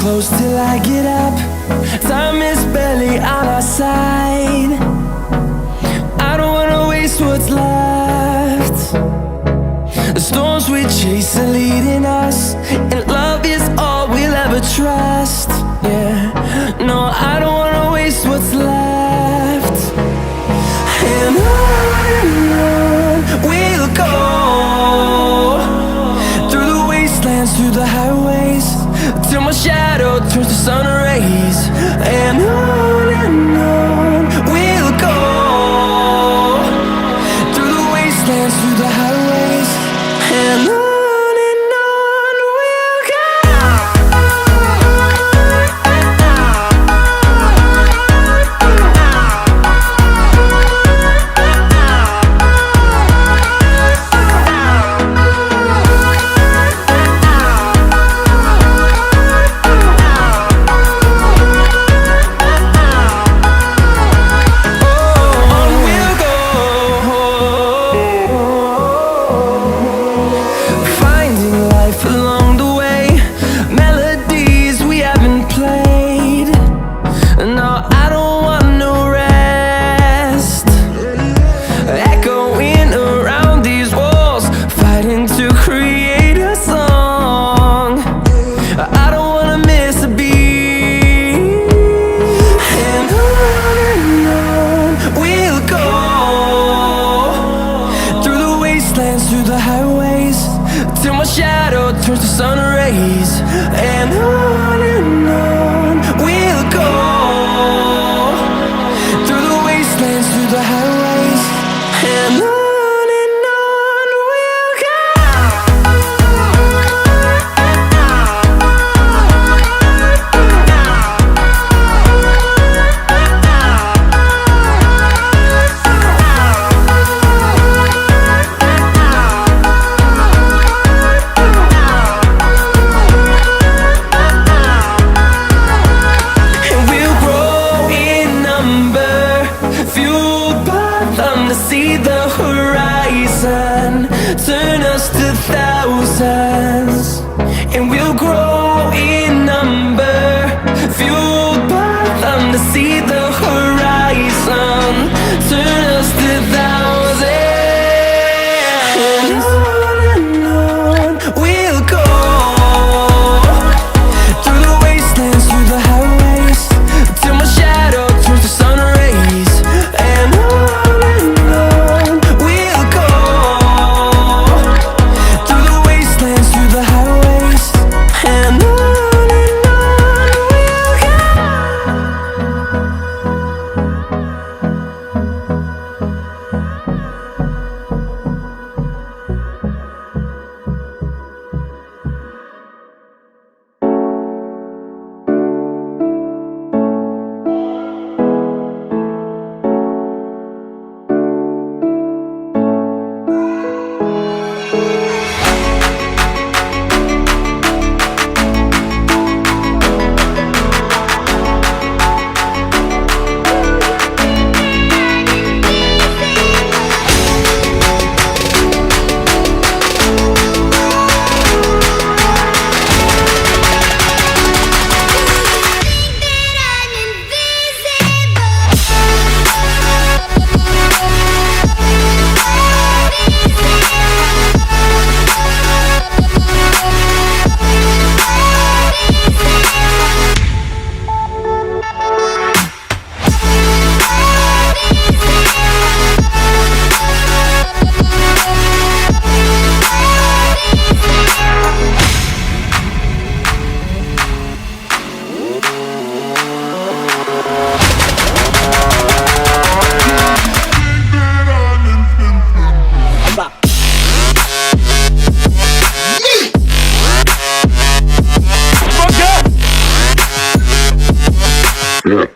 close till I get up. Time is barely on our side. I don't wanna waste what's left. The storms we chase are leading us, and love is all we'll ever trust. Yeah, no, I don't wanna waste what's left. And on we'll go, through the wastelands, through the highways, till my shadow turns to sun rays. And on we'll go, through the wastelands, through the highways, and on we'll go. Through the highways, till my shadow turns to sun rays. And on we'll go, through the wastelands, through the highways, and on we'll go. See the horizon turn us to thousands, and we'll grow in number, fueled by them. To see the horizon turn us to thousands, and on we'll go, through the wastelands, through the highways, till my shadow turns to sun rays. And Yeah.